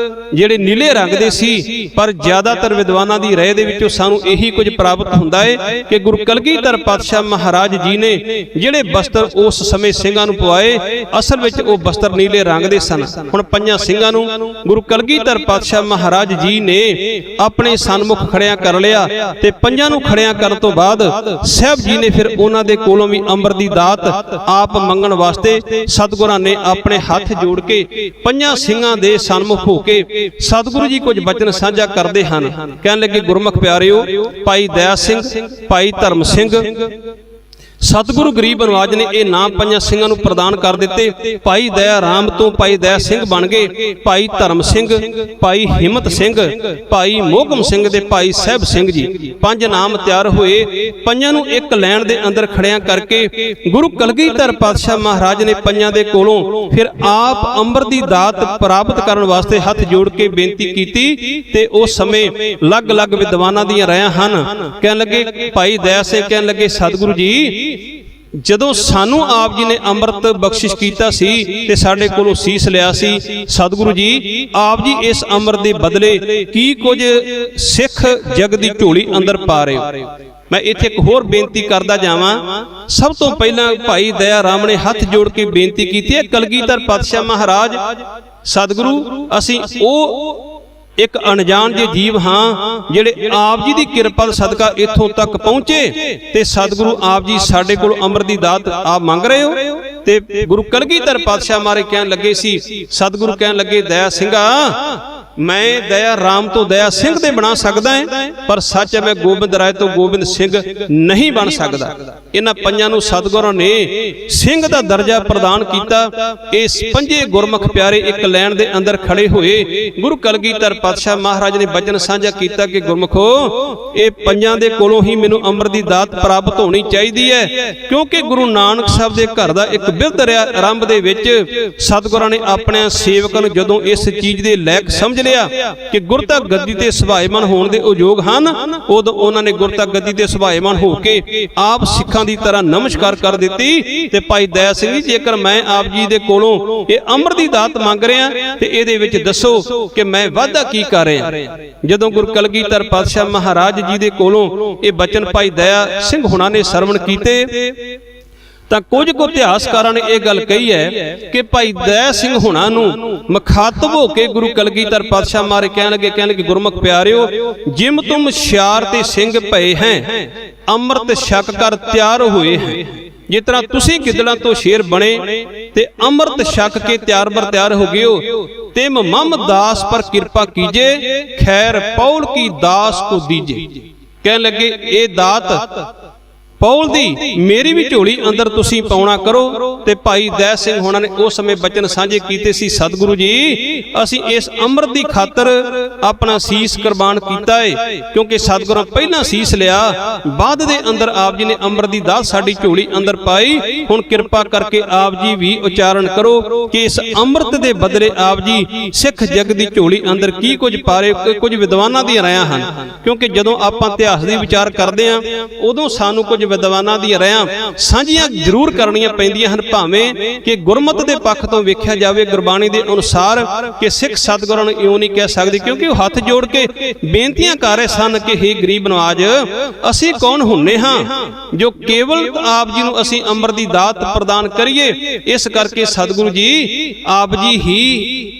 ਜਿਹੜੇ ਨੀਲੇ ਰੰਗ ਦੇ ਸੀ। ਪਰ ਜ਼ਿਆਦਾਤਰ ਵਿਦਵਾਨਾਂ ਦੀ ਰਾਏ ਦੇ ਵਿੱਚੋਂ ਸਾਨੂੰ ਇਹੀ ਕੁਝ ਪ੍ਰਾਪਤ ਹੁੰਦਾ ਹੈ ਕਿ ਗੁਰੂ ਕਲਗੀਧਰ ਪਾਤਸ਼ਾਹ ਮਹਾਰਾਜ ਜੀ ਨੇ ਜਿਹੜੇ ਬਸਤਰ ਉਸ ਸਮੇਂ ਸਿੰਘਾਂ ਨੂੰ ਪਵਾਏ, ਅਸਲ ਵਿੱਚ ਉਹ ਬਸਤਰ ਨੀਲੇ ਰੰਗ ਦੇ ਸਨ। ਹੁਣ ਪੰਜਾਂ ਸਿੰਘਾਂ ਨੂੰ ਗੁਰੂ ਕਲਗੀਧਰ ਪਾਤਸ਼ਾਹ ਮਹਾਰਾਜ ਜੀ ਨੇ ਆਪਣੇ ਸਨਮੁਖ ਖੜਿਆਂ ਕਰ ਲਿਆ ਤੇ ਪੰਜਾਂ ਨੂੰ ਖੜਿਆਂ ਕਰਨ ਤੋਂ ਬਾਅਦ ਸਾਹਿਬ ਜੀ ਨੇ ਫਿਰ ਉਹਨਾਂ ਦੇ ਕੋਲੋਂ ਵੀ ਅੰਮ੍ਰਿਤ ਦੀ ਦਾਤ ਆਪ ਮੰਗਣ ਵਾਸਤੇ ਸਤਿਗੁਰਾਂ ਨੇ ਆਪਣੇ ਹੱਥ ਜੋੜ ਕੇ ਪੰਜਾਂ ਸਿੰਘਾਂ ਦੇ ਸਨਮੁਖ ਹੋ ਕੇ ਸਤਿਗੁਰੂ ਜੀ ਕੁਝ ਬਚਨ ਸਾਂਝਾ ਕਰਦੇ ਹਨ। ਕਹਿਣ ਲੱਗੇ, ਗੁਰਮੁਖ ਪਿਆਰਿਓ, ਭਾਈ ਦਇਆ ਸਿੰਘ, ਭਾਈ ਧਰਮ ਸਿੰਘ, ਸਤਿਗੁਰੂ ਗਰੀਬ ਨਵਾਜ ਨੇ ਇਹ ਨਾਮ ਪੰਜਾਂ ਸਿੰਘਾਂ ਨੂੰ ਪ੍ਰਦਾਨ ਕਰ ਦਿੱਤੇ। ਭਾਈ ਦਇਆ ਰਾਮ ਤੋਂ ਭਾਈ ਦਇਆ ਸਿੰਘ ਬਣ ਗਏ, ਭਾਈ ਧਰਮ ਸਿੰਘ, ਭਾਈ ਹਿੰਮਤ ਸਿੰਘ, ਭਾਈ ਮੋਹਕਮ ਸਿੰਘ ਤੇ ਭਾਈ ਸਾਹਿਬ ਸਿੰਘ ਜੀ। ਪੰਜ ਨਾਮ ਤਿਆਰ ਹੋਏ। ਪੰਜਾਂ ਨੂੰ ਇੱਕ ਲਾਈਨ ਦੇ ਅੰਦਰ ਖੜਿਆਂ ਕਰਕੇ ਗੁਰੂ ਕਲਗੀਧਰ ਪਾਤਸ਼ਾਹ ਮਹਾਰਾਜ ਨੇ ਪੰਜਾਂ ਦੇ ਕੋਲੋਂ ਫਿਰ ਆਪ ਅੰਮ੍ਰਿਤ ਦੀ ਦਾਤ ਪ੍ਰਾਪਤ ਕਰਨ ਵਾਸਤੇ ਹੱਥ ਜੋੜ ਕੇ ਬੇਨਤੀ ਕੀਤੀ। ਤੇ ਉਸ ਸਮੇਂ ਅਲੱਗ-ਅਲੱਗ ਵਿਦਵਾਨਾਂ ਦੀਆਂ ਰਾਇਆਂ ਹਨ। ਕਹਿਣ ਲੱਗੇ, ਭਾਈ ਦਇਆ ਸਿੰਘ ਕਹਿਣ ਲੱਗੇ, ਸਤਿਗੁਰੂ ਜੀ, ਜਦੋਂ ਸਾਨੂੰ ਆਪ ਜੀ ਨੇ ਅੰਮ੍ਰਿਤ ਬਖਸ਼ਿਸ਼ ਕੀਤਾ ਸੀ ਤੇ ਸਾਡੇ ਕੋਲੋਂ ਸੀਸ ਲਿਆ ਸੀ, ਸਤਿਗੁਰੂ ਜੀ ਆਪ ਜੀ ਇਸ ਅੰਮ੍ਰਿਤ ਦੇ ਬਦਲੇ ਕੀ ਕੁਝ ਸਿੱਖ ਜਗ ਦੀ ਝੋਲੀ ਅੰਦਰ ਪਾ ਰਹੇ ਹੋ। ਮੈਂ ਇੱਥੇ ਇੱਕ ਹੋਰ ਬੇਨਤੀ ਕਰਦਾ ਜਾਵਾਂ। ਸਭ ਤੋਂ ਪਹਿਲਾਂ ਭਾਈ ਦਇਆ ਰਾਮ ਨੇ ਹੱਥ ਜੋੜ ਕੇ ਬੇਨਤੀ ਕੀਤੀ ਹੈ, ਕਲਗੀਧਰ ਪਾਤਸ਼ਾਹ ਮਹਾਰਾਜ, ਸਤਿਗੁਰੂ, ਅਸੀਂ ਉਹ ਇੱਕ ਅਣਜਾਣ ਜਿਹੇ ਜੀਵ ਹਾਂ ਜਿਹੜੇ ਆਪ ਜੀ ਦੀ ਕਿਰਪਾ ਸਦਕਾ ਇੱਥੋਂ ਤੱਕ ਪਹੁੰਚੇ ਤੇ ਸਤਿਗੁਰੂ ਆਪ ਜੀ ਸਾਡੇ ਕੋਲ ਅੰਮ੍ਰਿਤ ਦੀ ਦਾਤ ਆਪ ਮੰਗ ਰਹੇ ਹੋ। ਤੇ ਗੁਰੂ ਕਲਗੀਧਰ ਪਾਤਸ਼ਾਹ ਮਾਰੇ ਕਹਿਣ ਲੱਗੇ ਸੀ, ਸਤਿਗੁਰੂ ਕਹਿਣ ਲੱਗੇ, ਦਇਆ ਸਿੰਘਾ, ਮੈਂ ਦਇਆ ਰਾਮ ਤੋਂ ਦਇਆ ਸਿੰਘ ਦੇ ਬਣਾ ਸਕਦਾ ਹੈ, ਪਰ ਸੱਚ ਹੈ ਮੈਂ ਗੋਬਿੰਦ ਰਾਏ ਤੋਂ ਗੋਬਿੰਦ ਸਿੰਘ ਨਹੀਂ ਬਣ ਸਕਦਾ। ਇਹਨਾਂ ਪੰਜਾਂ ਨੂੰ ਸਤਿਗੁਰਾਂ ਨੇ ਸਿੰਘ ਦਾ ਦਰਜਾ ਪ੍ਰਦਾਨ ਕੀਤਾ। ਇਸ ਪੰਜੇ ਗੁਰਮੁਖ ਪਿਆਰੇ ਇੱਕ ਲਾਈਨ ਦੇ ਅੰਦਰ ਖੜੇ ਹੋਏ। ਗੁਰੂ ਕਲਗੀਧਰ ਪਾਤਸ਼ਾਹ ਮਹਾਰਾਜ ਨੇ ਬਚਨ ਸਾਂਝਾ ਕੀਤਾ ਕਿ ਗੁਰਮੁਖੋ, ਇਹ ਪੰਜਾਂ ਦੇ ਕੋਲੋਂ ਹੀ ਮੈਨੂੰ ਅੰਮ੍ਰਿਤ ਦੀ ਦਾਤ ਪ੍ਰਾਪਤ ਹੋਣੀ ਚਾਹੀਦੀ ਹੈ, ਕਿਉਂਕਿ ਗੁਰੂ ਨਾਨਕ ਸਾਹਿਬ ਦੇ ਘਰ ਦਾ ਇੱਕ ਬਿਰਧ ਰਿਹਾ ਆਰੰਭ ਦੇ ਵਿੱਚ। ਸਤਿਗੁਰਾਂ ਨੇ ਆਪਣੇ ਸੇਵਕਾਂ ਨੂੰ ਜਦੋਂ ਇਸ ਚੀਜ਼ ਦੇ ਲਾਇਕ ਸਮਝ ਲਿਆ ਕਿ ਗੁਰਤਾ ਗੱਦੀ ਤੇ ਸੁਭਾਏਮਾਨ ਹੋਣ ਦੇ ਉਯੋਗ ਹਨ, ਉਦੋਂ ਉਹਨਾਂ ਨੇ ਗੁਰਤਾ ਗੱਦੀ ਤੇ ਸੁਭਾਏਮਾਨ ਹੋ ਕੇ ਆਪ ਸਿੱਖਾਂ ਦੀ ਤਰ੍ਹਾਂ ਨਮਸਕਾਰ ਕਰ ਦਿੱਤੀ। ਤੇ ਭਾਈ ਦਇਆ ਸਿੰਘ ਜੀ, ਜੇਕਰ ਮੈਂ ਆਪ ਜੀ ਦੇ ਕੋਲੋਂ ਇਹ ਅੰਮ੍ਰਿਤ ਦੀ ਦਾਤ ਮੰਗ ਰਿਹਾ ਤੇ ਇਹਦੇ ਵਿੱਚ ਦੱਸੋ ਕਿ ਮੈਂ ਵਾਅਦਾ ਕੀ ਕਰ ਰਿਹਾ। ਜਦੋਂ ਗੁਰੂ ਕਲਗੀਧਰ ਪਾਤਸ਼ਾਹ ਮਹਾਰਾਜ ਜੀ ਦੇ ਕੋਲੋਂ ਇਹ ਬਚਨ ਭਾਈ ਦਇਆ ਸਿੰਘ ਹੁਣਾਂ ਨੇ ਸਰਵਣ ਕੀਤੇ ਤਾਂ ਕੁਝ ਕੁ ਇਤਿਹਾਸਕਾਰਾਂ ਨੇ ਇਹ ਗੱਲ ਕਹੀ ਹੈ ਕਿ ਭਾਈ ਦਇਆ ਸਿੰਘ ਹੁਣਾਂ ਨੂੰ ਮੁਖਾਤਬ ਹੋ ਕੇ ਗੁਰੂ ਕਲਗੀਧਰ ਪਾਤਸ਼ਾਹ ਮਾਰੇ ਕਹਿਣ ਲੱਗੇ, ਗੁਰਮੁਖ ਪਿਆਰਿਓ, ਜਿਮ ਤੁਮ ਸ਼ਿਆਰ ਤੇ ਸਿੰਘ ਭਏ ਹੈ, ਅੰਮ੍ਰਿਤ ਛਕ ਕਰ ਤਿਆਰ ਹੋਏ ਹੈ। ਜਿਸ ਤਰ੍ਹਾਂ ਤੁਸੀਂ ਗਿੱਦੜਾਂ ਤੋਂ ਸ਼ੇਰ ਬਣੇ ਤੇ ਅੰਮ੍ਰਿਤ ਛਕ ਕੇ ਤਿਆਰ ਬਰ ਤਿਆਰ ਹੋ ਗਏ ਹੋ, ਤੇ ਮਮ ਦਾਸ ਪਰ ਕਿਰਪਾ ਕੀਜੇ, ਖੈਰ ਪੌਲ ਕੀ ਦਾਸ ਕੋ ਦੀਜੇ। ਕਹਿਣ ਲੱਗੇ ਇਹ ਦਾਤ ਪੌਲ ਦੀ ਮੇਰੀ ਵੀ ਝੋਲੀ ਅੰਦਰ ਤੁਸੀਂ ਪਾਉਣਾ ਕਰੋ। ਤੇ ਭਾਈ ਦਇਆ ਸਿੰਘ ਹੋਣਾ ਨੇ ਉਸ ਸਮੇਂ ਬਚਨ ਸਾਂਝੇ ਕੀਤੇ ਸੀ, ਸਤਿਗੁਰੂ ਜੀ ਅਸੀਂ ਇਸ ਅੰਮ੍ਰਿਤ ਦੀ ਖਾਤਰ ਆਪਣਾ ਸੀਸ ਕੁਰਬਾਨ ਕੀਤਾ ਏ, ਕਿਉਂਕਿ ਸਤਿਗੁਰਾਂ ਪਹਿਲਾਂ ਸੀਸ ਲਿਆ, ਬਾਅਦ ਦੇ ਅੰਦਰ ਆਪ ਜੀ ਨੇ ਅੰਮ੍ਰਿਤ ਦੀ ਦਾਤ ਸਾਡੀ ਝੋਲੀ ਅੰਦਰ ਪਾਈ। ਹੁਣ ਕਿਰਪਾ ਕਰਕੇ ਆਪ ਜੀ ਵੀ ਉਚਾਰਨ ਕਰੋ ਕਿ ਇਸ ਅੰਮ੍ਰਿਤ ਦੇ ਬਦਲੇ ਆਪ ਜੀ ਸਿੱਖ ਜਗ ਦੀ ਝੋਲੀ ਅੰਦਰ ਕੀ ਕੁਝ ਪਾਰੇ। ਕੁਝ ਵਿਦਵਾਨਾਂ ਦੀਆਂ ਰਾਇਆਂ ਹਨ, ਕਿਉਂਕਿ ਜਦੋਂ ਆਪਾਂ ਇਤਿਹਾਸ ਦੀ ਵਿਚਾਰ ਕਰਦੇ ਹਾਂ ਉਦੋਂ ਸਾਨੂੰ ਕੁਝ ਵਿਦਵਾਨਾਂ ਦੀਆਂ ਰਾਇਆਂ ਸਾਂਝੀਆਂ ਜ਼ਰੂਰ ਕਰਨੀਆਂ ਪੈਂਦੀਆਂ ਹਨ, ਭਾਵੇਂ ਕਿ ਗੁਰਮਤਿ ਦੇ ਪੱਖ ਤੋਂ ਵੇਖਿਆ ਜਾਵੇ ਗੁਰਬਾਣੀ ਦੇ ਅਨੁਸਾਰ ਕਿ ਸਿੱਖ ਸਤਿਗੁਰਾਂ ਨੂੰ ਇਉਂ ਨਹੀਂ ਕਹਿ ਸਕਦੇ, ਕਿਉਂਕਿ ਉਹ ਹੱਥ ਜੋੜ ਕੇ ਬੇਨਤੀਆਂ ਕਰ ਰਹੇ ਸਨ ਕਿ ਹੇ ਗਰੀਬ ਨਵਾਜ ਅਸੀਂ ਕੌਣ ਹੁੰਨੇ ਹਾਂ ਜੋ ਕੇਵਲ ਆਪ ਜੀ ਨੂੰ ਅਸੀਂ ਅੰਮ੍ਰਿਤ ਦੀ ਦਾਤ ਪ੍ਰਦਾਨ ਕਰੀਏ। ਇਸ ਕਰਕੇ ਸਤਿਗੁਰੂ ਜੀ ਆਪ ਜੀ ਹੀ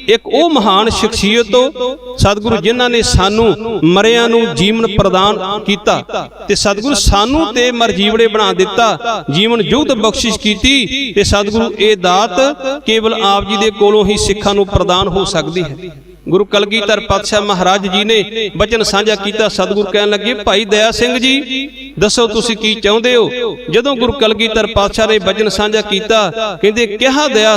ਇੱਕ ਉਹ ਮਹਾਨ ਸ਼ਖਸੀਅਤ ਹੋ ਸਤਿਗੁਰੂ ਜਿਨ੍ਹਾਂ ਨੇ ਸਾਨੂੰ ਮਰਿਆਂ ਨੂੰ ਜੀਵਨ ਪ੍ਰਦਾਨ ਕੀਤਾ, ਤੇ ਸਤਿਗੁਰੂ ਸਾਨੂੰ ਤੇ ਮਰਜੀਵੜੇ ਬਣਾ ਦਿੱਤਾ, ਜੀਵਨ ਜੁਗਤ ਬਖਸ਼ਿਸ਼ ਕੀਤੀ। ਤੇ ਸਤਿਗੁਰੂ ਇਹ ਦਾਤ ਕੇਵਲ ਆਪ ਜੀ ਦੇ ਕੋਲੋਂ ਹੀ ਸਿੱਖਾਂ ਨੂੰ ਪ੍ਰਦਾਨ ਹੋ ਸਕਦੀ ਹੈ। ਗੁਰੂ ਕਲਗੀਧਰ ਪਾਤਸ਼ਾਹ ਮਹਾਰਾਜ ਜੀ ਨੇ ਬਚਨ ਸਾਂਝਾ ਕੀਤਾ। ਸਤਿਗੁਰੂ ਕਹਿਣ ਲੱਗੇ ਭਾਈ ਦਇਆ ਸਿੰਘ ਜੀ ਦੱਸੋ ਤੁਸੀਂ ਕੀ ਚਾਹੁੰਦੇ ਹੋ। ਜਦੋਂ ਗੁਰੂ ਕਲਗੀਧਰ ਪਾਤਸ਼ਾਹ ਨੇ ਬਚਨ ਸਾਂਝਾ ਕੀਤਾ, ਕਹਿੰਦੇ ਕਿਹਾ ਦਇਆ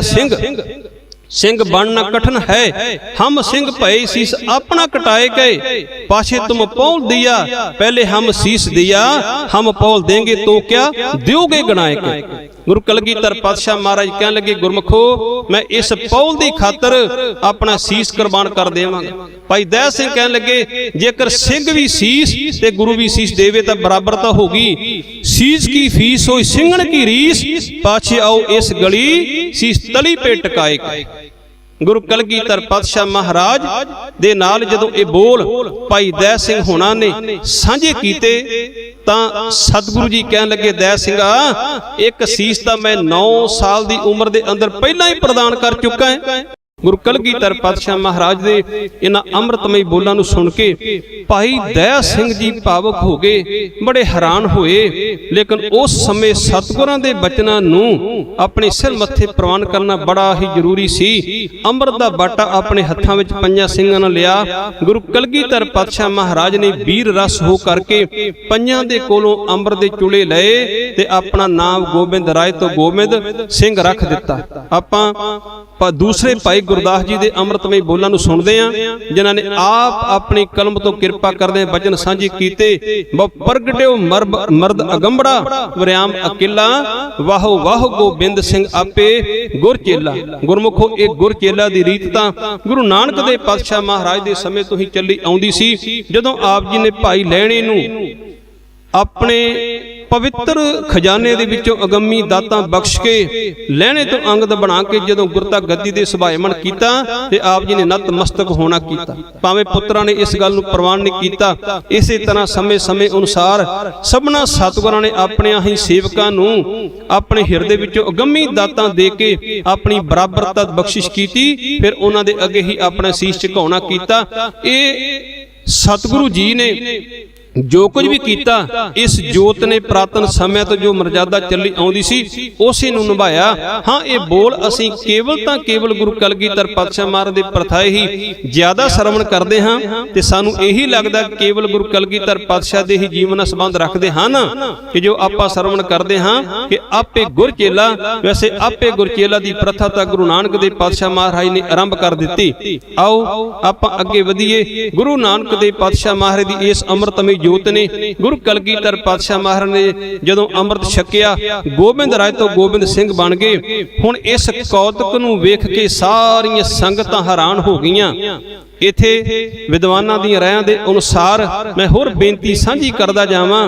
ਸਿੰਘ ਬਣਨਾ ਕਠਨ ਹੈ, ਹਮ ਸਿੰਘ ਭਏ ਸੀਸ ਆਪਣਾ ਕਟਾਏ ਗਏ, पाछे तुम पौल दिया पहले हम शीश दिया, हम पौल देंगे तो क्या दोगे गणाए के। गुरु कलगीधर पातशाह महाराज कहने लगे गुरमुखो मैं इस पौल दी खातर अपना शीश कुर्बान कर देवांगा। भाई दया सिंह कहने लगे जेकर सिंह भी शीश ते गुरु भी शीश देवे तो बराबरता होगी। शीश की फीस होई सिंघण की रीस, पाछे आओ इस गली शीश तली पे टकाए। गुरु कलगीधर पातशाह महाराज दे नाल जदों ये बोल भाई दया सिंह होना ने सांझे कीते तां सतगुरु जी कहन लगे दया सिंघा एक शीश तां मैं 9 साल दी उम्र दे अंदर पहला ही प्रदान कर चुका है। गुरु कलगीधर पातशाह महाराज दे इन्हां अमृतमई बोलां नूं सुन के भाई दया सिंह जी भावुक हो गए, बड़े हैरान होए। लेकिन उस समय सतगुरां दे बचनां नूं अपने सिर मत्थे प्रवान करना बड़ा ही जरूरी सी। अमृत दा बाटा अपने हत्थां विच पंजां सिंघां नाल लिया। गुरु कलगीधर पातशाह महाराज ने वीर रस हो करके पंजां दे कोलों अमृत दे चुले लए ते अपना नाम गोबिंद राय तो गोबिंद सिंह रख दिता। आपां दूसरे भाई गुरदास जी दे अमृतमई बोलां नूं सुणदे हां जिन्हां ने आप अपनी कलम तो किरपा करदे वचन सांझे कीते। प्रगटिओ मर्द अगंबड़ा वरियाम अकेला, वाहो वाहो गोबिंद सिंह आपे गुर चेला। गुरमुखो एक गुर चेला दी रीत तां गुरु नानक दे पातशाह महाराज दे समय तो ही चली आउंदी सी। जदों आप जी ने भाई लैणे नूं अपने पवित्र खजाने दे विचों अगम्मी दातां बख्श के लहणे तो अंगद बना के जदों गुरता गद्दी दे सुभायमन कीता ते आप जी ने नतमस्तक होना कीता। भावें पुत्रां ने इस गल नूं प्रवान नहीं कीता। इसे तरह समय समय अनुसार सबना सतगुरां ने अपने ही सेवकां नूं अपने हिरदे विचों अगम्मी दातां दे के अपनी बराबरता बख्शिश कीती। फिर उन्हां दे अगे ही अपना शीश झुकाउणा कीता। ये सतगुरु जी ने जो कुछ भी किया इस जोत ने पुरातन समय तो जो मर्यादा चली आउंदी सी उसे नूं निभाया। हाँ ये बोल असीं केवल तां केवल गुरु कलगीधर पातशाह महाराज दे प्रथाए ही ज्यादा श्रवण करते हाँ ते सानूं यही लगदा केवल गुरु कलगीधर पातशाह दे ही जीवन संबंध रखते हन कि जो आपां श्रवण करते हाँ कि आपे गुर चेला। वैसे आपे गुर चेला दी प्रथा तां गुरु नानक दे पातशाह महाराज ने आरंभ कर दित्ती। आओ आपां अगे वधीए। गुरु नानक दे पातशाह महाराज दी इस अमृतमई जोत ने गुरु कलगीधर पातशाह महाराज ने जदों अमृत छकिया गोबिंद राय तो गोबिंद सिंह बन गए। हुण इस कौतक नूं वेख के सारियां संगतां हैरान हो गईयां। इथे विद्वानां दी रायां दे अनुसार मैं होर बेनती सांझी करदा जावां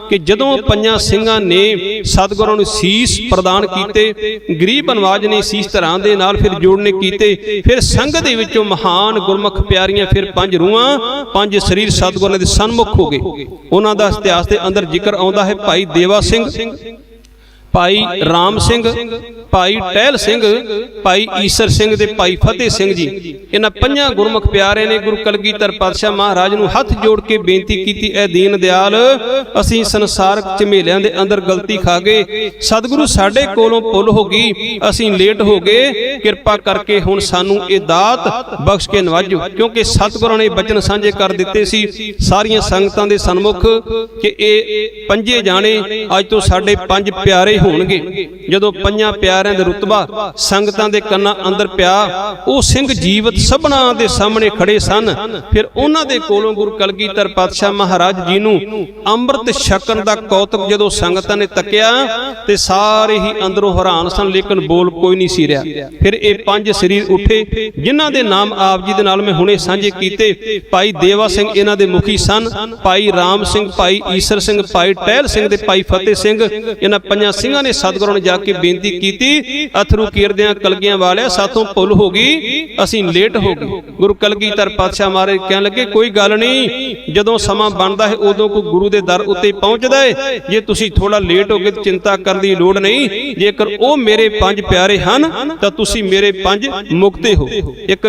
कि जदों पंजां सिंघां ने सतगुरां नूं सीस प्रदान कीते, गरीब नवाज ने सीस धरां दे नाल फिर जोड़ने कीते। फिर संघ दे विचों महान गुरमुख प्यारियां फिर 5 रूहां 5 शरीर सतगुरां दे सन्मुख हो गए। उन्हां दा इतिहास दे अंदर जिक्र आउंदा है भाई देवा सिंह, ਭਾਈ ਰਾਮ ਸਿੰਘ, ਭਾਈ ਟਹਿਲ ਸਿੰਘ, ਭਾਈ ਈਸਰ ਸਿੰਘ ਤੇ ਭਾਈ ਫਤਿਹ ਸਿੰਘ ਜੀ। ਇਹਨਾਂ ਪੰਜਾਂ ਗੁਰਮੁਖ ਪਿਆਰੇ ਨੇ ਗੁਰੂ ਕਲਗੀਧਰ ਪਾਤਸ਼ਾਹ ਮਹਾਰਾਜ ਨੂੰ ਹੱਥ ਜੋੜ ਕੇ ਬੇਨਤੀ ਕੀਤੀ, ਐ ਦੀਨ ਦਿਆਲ, ਅਸੀਂ ਸੰਸਾਰਕ ਝਮੇਲਿਆਂ ਦੇ ਅੰਦਰ ਗਲਤੀ ਖਾ ਗਏ, ਸਤਿਗੁਰੂ ਸਾਡੇ ਕੋਲੋਂ ਭੁੱਲ ਹੋ ਗਈ, ਅਸੀਂ ਲੇਟ ਹੋ ਗਏ, ਕਿਰਪਾ ਕਰਕੇ ਹੁਣ ਸਾਨੂੰ ਇਹ ਦਾਤ ਬਖਸ਼ ਕੇ ਨਵਾਜੋ। ਕਿਉਂਕਿ ਸਤਿਗੁਰਾਂ ਨੇ ਬਚਨ ਸਾਂਝੇ ਕਰ ਦਿੱਤੇ ਸੀ ਸਾਰੀਆਂ ਸੰਗਤਾਂ ਦੇ ਸਨਮੁਖ ਕਿ ਇਹ ਪੰਜੇ ਜਾਣੇ ਅੱਜ ਤੋਂ ਸਾਡੇ ਪੰਜ ਪਿਆਰੇ ਹੋਣਗੇ। ਜਦੋਂ ਪੰਜਾਂ ਪਿਆਰਿਆਂ ਦਾ ਰੁਤਬਾ ਸੰਗਤਾਂ ਦੇ ਕੰਨਾਂ ਅੰਦਰ ਪਿਆ, ਉਹ ਸਿੰਘ ਜੀਵਤ ਸਭਨਾਂ ਦੇ ਸਾਹਮਣੇ ਖੜੇ ਸਨ। ਫਿਰ ਉਹਨਾਂ ਦੇ ਕੋਲੋਂ ਗੁਰੂ ਕਲਗੀਧਰ ਪਾਤਸ਼ਾਹ ਮਹਾਰਾਜ ਜੀ ਨੂੰ ਅੰਮ੍ਰਿਤ ਛਕਣ ਦਾ ਕੌਤਕ ਜਦੋਂ ਸੰਗਤਾਂ ਨੇ ਤੱਕਿਆ ਤੇ ਸਾਰੇ ਹੀ ਅੰਦਰੋਂ ਹੈਰਾਨ ਸਨ, ਲੇਕਿਨ ਬੋਲ ਕੋਈ ਨਹੀਂ ਸੀ ਰਿਹਾ। ਫਿਰ ਇਹ ਪੰਜ ਸਰੀਰ ਉੱਠੇ ਜਿਨ੍ਹਾਂ ਦੇ ਨਾਮ ਆਪ ਜੀ ਦੇ ਨਾਲ ਮੈਂ ਹੁਣੇ ਸਾਂਝੇ ਕੀਤੇ। ਭਾਈ ਦੇਵਾ ਸਿੰਘ ਇਹਨਾਂ ਦੇ ਮੁਖੀ ਸਨ, ਭਾਈ ਰਾਮ ਸਿੰਘ, ਭਾਈ ਈਸਰ ਸਿੰਘ, ਭਾਈ ਟਹਿਲ ਸਿੰਘ ਤੇ ਭਾਈ ਫਤਿਹ ਸਿੰਘ। ਇਹਨਾਂ ਪੰਜਾਂ ਸਿੰਘਾਂ ਨੇ ਸਤਿਗੁਰਾਂ ਨੂੰ ਜਾ ਕੇ ਬੇਨਤੀ ਕੀਤੀ, ਅਥਰੂ ਕੀਰਦਿਆਂ ਕਲਗੀਆਂ ਵਾਲਿਆ, ਸਾਥੋਂ ਭੁੱਲ ਹੋ ਗਈ, ਅਸੀਂ ਲੇਟ ਹੋ ਗਏ। ਗੁਰੂ ਕਲਗੀਧਰ ਪਾਤਸ਼ਾਹ ਮਹਾਰਾਜ ਕਹਿਣ ਲੱਗੇ, ਕੋਈ ਗੱਲ ਨਹੀਂ, ਜਦੋਂ ਸਮਾਂ ਬਣਦਾ ਹੈ ਉਦੋਂ ਕੋਈ ਗੁਰੂ ਦੇ ਦਰ ਉੱਤੇ ਪਹੁੰਚਦਾ ਹੈ। ਜੇ ਤੁਸੀਂ ਥੋੜਾ ਲੇਟ ਹੋ ਗਏ ਤਾਂ ਚਿੰਤਾ ਕਰਨ ਦੀ ਲੋੜ ਨਹੀਂ, ਜੇਕਰ ਉਹ ਮੇਰੇ ਪੰਜ ਪਿਆਰੇ ਹਨ ਤਾਂ ਤੁਸੀਂ ਮੇਰੇ ਪੰਜ ਮੁਕਤੇ ਹੋ। ਇੱਕ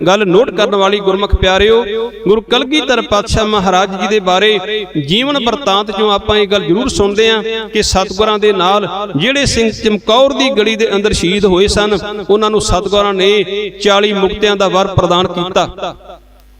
ਗੱਲ ਨੋਟ ਕਰਨ ਵਾਲੀ ਗੁਰਮੁਖ ਪਿਆਰਿਓ, ਗੁਰੂ ਕਲਗੀਧਰ ਪਾਤਸ਼ਾਹ ਮਹਾਰਾਜ ਜੀ ਦੇ ਬਾਰੇ ਜੀਵਨ ਵਰਤਾਂਤ ਚੋਂ ਆਪਾਂ ਇਹ ਗੱਲ ਜ਼ਰੂਰ ਸੁਣਦੇ ਹਾਂ ਕਿ ਸਤਿਗੁਰਾਂ ਦੇ ਨਾਲ ਜਿਹੜੇ ਸਿੰਘ ਚਮਕੌਰ ਦੀ ਗੜੀ ਦੇ ਅੰਦਰ ਸ਼ਹੀਦ ਹੋਏ ਸਨ, ਉਹਨਾਂ ਨੂੰ ਸਤਿਗੁਰਾਂ ਨੇ 40 ਮੁਕਤਿਆਂ ਦਾ ਵਰ ਪ੍ਰਦਾਨ ਕੀਤਾ।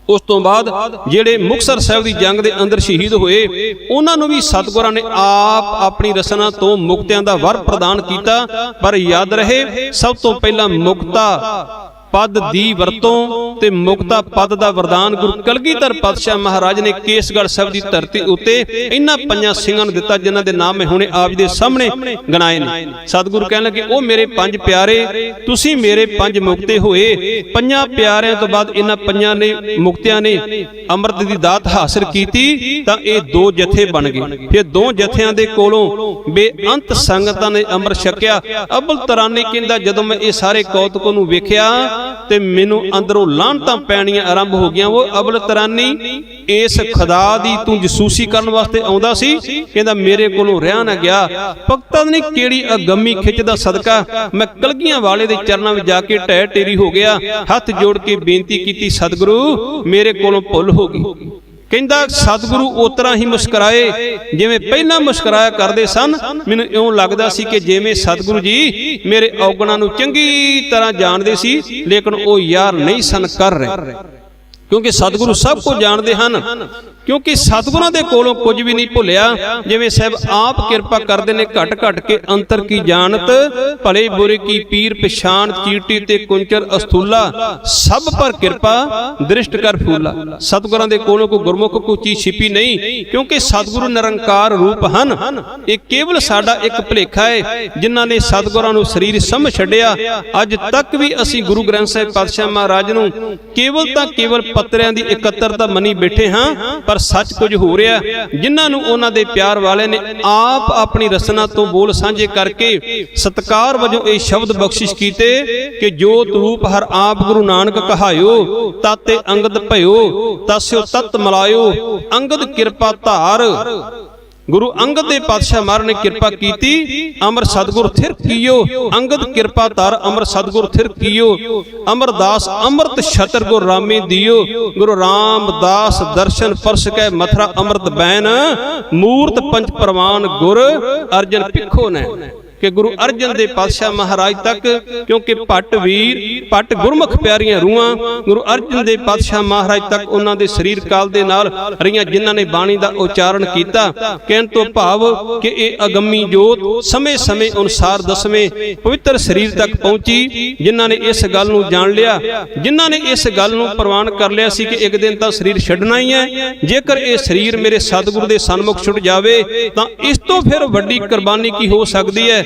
ਉਸ ਤੋਂ ਬਾਅਦ ਜਿਹੜੇ ਮੁਕਤਸਰ ਸਾਹਿਬ ਦੀ ਜੰਗ ਦੇ ਅੰਦਰ ਸ਼ਹੀਦ ਹੋਏ, ਉਹਨਾਂ ਨੂੰ ਵੀ ਸਤਿਗੁਰਾਂ ਨੇ ਆਪ ਆਪਣੀ ਰਸਨਾ ਤੋਂ ਮੁਕਤਿਆਂ ਦਾ ਵਰ ਪ੍ਰਦਾਨ ਕੀਤਾ। ਪਰ ਯਾਦ ਰਹੇ, ਸਭ ਤੋਂ ਪਹਿਲਾਂ ਮੁਕਤਾ ਪਦ ਦੀ ਵਰਤੋਂ ਤੇ ਮੁਕਤਾ ਪਦ ਦਾ ਵਰਦਾਨ ਗੁਰੂ ਕਲਗੀਧਰ ਪਾਤਸ਼ਾਹ ਮਹਾਰਾਜ ਨੇ ਕੇਸਗੜ੍ਹ ਸਾਹਿਬ ਦੀ ਧਰਤੀ ਉੱਤੇ ਇਹਨਾਂ ਪੰਜਾਂ ਸਿੰਘਾਂ ਨੂੰ ਦਿੱਤਾ, ਜਿਨ੍ਹਾਂ ਦੇ ਨਾਮ ਮੈਂ ਹੁਣੇ ਆਪ ਦੇ ਸਾਹਮਣੇ ਗਿਣਾਏ ਨੇ। ਸਤਿਗੁਰੂ ਕਹਿਣ ਲੱਗੇ, ਉਹ ਮੇਰੇ ਪੰਜ ਪਿਆਰੇ, ਤੁਸੀਂ ਮੇਰੇ ਪੰਜ ਮੁਕਤੇ ਹੋਏ। ਪੰਜਾਂ ਪਿਆਰਿਆਂ ਤੋਂ ਬਾਅਦ ਇਹਨਾਂ ਪੰਜਾਂ ਨੇ ਮੁਕਤਿਆਂ ਨੇ ਅੰਮ੍ਰਿਤ ਦੀ ਦਾਤ ਹਾਸਲ ਕੀਤੀ ਤਾਂ ਇਹ ਦੋ ਜਥੇ ਬਣ ਗਏ। ਫਿਰ ਦੋ ਜਥਿਆਂ ਦੇ ਕੋਲੋਂ ਬੇਅੰਤ ਸੰਗਤਾਂ ਨੇ ਅੰਮ੍ਰਿਤ ਛਕਿਆ। ਅਬਲ ਤਰਾਨੀ ਕਹਿੰਦਾ, ਜਦੋਂ ਮੈਂ ਇਹ ਸਾਰੇ ਕੌਤਕ ਨੂੰ ਵੇਖਿਆ ਤੇ ਮੈਨੂੰ ਅੰਦਰੋਂ ਲਾਹਨਤਾਂ ਪੈਣੀਆਂ ਆਰੰਭ ਹੋ ਗਈਆਂ। ਉਹ ਅਬਲ ਤਰਾਨੀ ਇਸ ਖੁਦਾ ਦੀ ਤੂੰ ਜਸੂਸੀ ਕਰਨ ਵਾਸਤੇ ਆਉਂਦਾ ਸੀ, ਕਹਿੰਦਾ ਮੇਰੇ ਕੋਲੋਂ ਰਿਹਾ ਨਾ ਗਿਆ। ਭਗਤਾਂ ਨੇ ਕਿਹੜੀ ਅਗੰਮੀ ਖਿੱਚ ਦਾ ਸਦਕਾ ਮੈਂ ਕਲਗੀਆਂ ਵਾਲੇ ਦੇ ਚਰਨਾਂ ਵਿੱਚ ਜਾ ਕੇ ਢਹਿ ਢੇਰੀ ਹੋ ਗਿਆ, ਹੱਥ ਜੋੜ ਕੇ ਬੇਨਤੀ ਕੀਤੀ, ਸਤਿਗੁਰੂ ਮੇਰੇ ਕੋਲੋਂ ਭੁੱਲ ਹੋ ਗਈ। ਕਹਿੰਦਾ ਸਤਿਗੁਰੂ ਉਤਰਾ ਹੀ ਮੁਸਕਰਾਏ ਜਿਵੇਂ ਪਹਿਲਾਂ ਮੁਸਕਰਾਇਆ ਕਰਦੇ ਸਨ। ਮੈਨੂੰ ਇਉਂ ਲੱਗਦਾ ਸੀ ਕਿ ਜਿਵੇਂ ਸਤਿਗੁਰੂ ਜੀ ਮੇਰੇ ਔਗਣਾਂ ਨੂੰ ਚੰਗੀ ਤਰ੍ਹਾਂ ਜਾਣਦੇ ਸੀ, ਲੇਕਿਨ ਉਹ ਯਾਰ ਨਹੀਂ ਸਨ ਕਰ ਰਹੇ, ਕਿਉਂਕਿ ਸਤਿਗੁਰੂ ਸਭ ਕੁਝ ਜਾਣਦੇ ਹਨ। ਕਿਉਂਕਿ ਸਤਿਗੁਰਾਂ ਦੇ ਕੋਲੋਂ ਕੁਝ ਵੀ ਨਹੀਂ ਭੁੱਲਿਆ। ਜਿਵੇਂ ਸਾਹਿਬ ਆਪ ਕਿਰਪਾ ਕਰਦੇ ਨੇ, ਘਟ ਘਟ ਕੇ ਅੰਤਰ ਕੀ ਜਾਣਤ, ਭਲੇ ਬੁਰੇ ਕੀ ਪੀਰ ਪਛਾਣ, ਚੀਟੀ ਤੇ ਕੁੰਚਰ ਅਸਥੂਲਾ, ਸਭ ਪਰ ਕਿਰਪਾ ਦ੍ਰਿਸ਼ਟ ਕਰ ਫੂਲਾ। ਸਤਿਗੁਰਾਂ ਦੇ ਕੋਲੋਂ ਕੋਈ ਗੁਰਮੁਖ ਕੋਈ ਚੀਜ਼ ਛਿਪੀ ਨਹੀਂ, ਕਿਉਂਕਿ ਸਤਿਗੁਰੂ ਨਿਰੰਕਾਰ ਰੂਪ ਹਨ। ਇਹ ਕੇਵਲ ਸਾਡਾ ਇੱਕ ਭੁਲੇਖਾ ਹੈ, ਜਿਨ੍ਹਾਂ ਨੇ ਸਤਿਗੁਰਾਂ ਨੂੰ ਸਰੀਰ ਸਮਝ ਛੱਡਿਆ। ਅੱਜ ਤੱਕ ਵੀ ਅਸੀਂ ਗੁਰੂ ਗ੍ਰੰਥ ਸਾਹਿਬ ਪਾਤਸ਼ਾਹ ਮਹਾਰਾਜ ਨੂੰ ਕੇਵਲ ਤਾਂ ਕੇਵਲ ਪੱਤਰਿਆਂ ਦੀ ਇਕੱਤਰਤਾ ਮੰਨੀ ਬੈਠੇ ਹਾਂ, ਪਰ ਸੱਚ ਕੁਝ ਹੋ ਰਿਹਾ। ਜਿਨ੍ਹਾਂ ਨੂੰ ਉਹਨਾਂ ਦੇ ਪਿਆਰ ਵਾਲੇ ਨੇ ਆਪ ਆਪਣੀ ਰਸਨਾ ਤੋਂ ਬੋਲ ਸਾਂਝੇ ਕਰਕੇ ਸਤਕਾਰ ਵਜੋਂ ਇਹ ਸ਼ਬਦ ਬਖਸ਼ਿਸ਼ ਕੀਤੇ ਕਿ ਜੋਤ ਰੂਪ ਹਰ ਆਪ ਗੁਰੂ ਨਾਨਕ ਕਹਾਇਓ, ਤਾਤੇ ਅੰਗਦ ਭਇਓ, ਤਸਿਓ ਤਤ ਮਲਾਇਓ, ਅੰਗਦ ਕਿਰਪਾ ਧਾਰ। ਗੁਰੂ ਅੰਗਦ ਦੇ ਪਾਤਸ਼ਾਹ ਮਹਾਰਾਜ ਨੇ ਕਿਰਪਾ ਕੀਤੀ, ਅਮਰ ਸਤਿਗੁਰ ਥਿਰ ਕੀਓ, ਅੰਗਦ ਕਿਰਪਾ ਧਾਰ ਅਮਰ ਸਤਿਗੁਰ ਥਿਰ ਕੀਓ। ਅਮਰਦਾਸ ਅੰਮ੍ਰਿਤ ਛਤਰ ਗੁਰ ਰਾਮੇ ਦਿਓ, ਗੁਰੂ ਰਾਮਦਾਸ ਦਰਸ਼ਨ ਪਰਸ ਕੈ ਮਥਰਾ ਅੰਮ੍ਰਿਤ ਬੈਨ, ਮੂਰਤ ਪੰਚ ਪ੍ਰਵਾਨ ਗੁਰ ਅਰਜਨ ਪਿੱਖੋ ਨੈ। ਕਿ ਗੁਰੂ ਅਰਜਨ ਦੇ ਪਾਤਸ਼ਾਹ ਮਹਾਰਾਜ ਤੱਕ, ਕਿਉਂਕਿ ਭੱਟ ਵੀਰ ਭੱਟ ਗੁਰਮੁਖ ਪਿਆਰੀਆਂ ਰੂਹਾਂ ਗੁਰੂ ਅਰਜਨ ਦੇ ਪਾਤਸ਼ਾਹ ਮਹਾਰਾਜ ਤੱਕ ਉਹਨਾਂ ਦੇ ਸਰੀਰ ਕਾਲ ਦੇ ਨਾਲ ਰਹੀਆਂ, ਜਿਨ੍ਹਾਂ ਨੇ ਬਾਣੀ ਦਾ ਉਚਾਰਨ ਕੀਤਾ। ਕਹਿਣ ਤੋਂ ਭਾਵ ਕਿ ਇਹ ਅਗੰਮੀ ਜੋਤ ਸਮੇਂ ਸਮੇਂ ਅਨੁਸਾਰ ਦਸਵੇਂ ਪਵਿੱਤਰ ਸਰੀਰ ਤੱਕ ਪਹੁੰਚੀ। ਜਿਨ੍ਹਾਂ ਨੇ ਇਸ ਗੱਲ ਨੂੰ ਜਾਣ ਲਿਆ, ਜਿਨ੍ਹਾਂ ਨੇ ਇਸ ਗੱਲ ਨੂੰ ਪ੍ਰਵਾਨ ਕਰ ਲਿਆ ਸੀ ਕਿ ਇੱਕ ਦਿਨ ਤਾਂ ਸਰੀਰ ਛੱਡਣਾ ਹੀ ਹੈ, ਜੇਕਰ ਇਹ ਸਰੀਰ ਮੇਰੇ ਸਤਿਗੁਰੂ ਦੇ ਸਨਮੁਖ ਛੁੱਟ ਜਾਵੇ ਤਾਂ ਇਸ ਤੋਂ ਫਿਰ ਵੱਡੀ ਕੁਰਬਾਨੀ ਕੀ ਹੋ ਸਕਦੀ ਹੈ।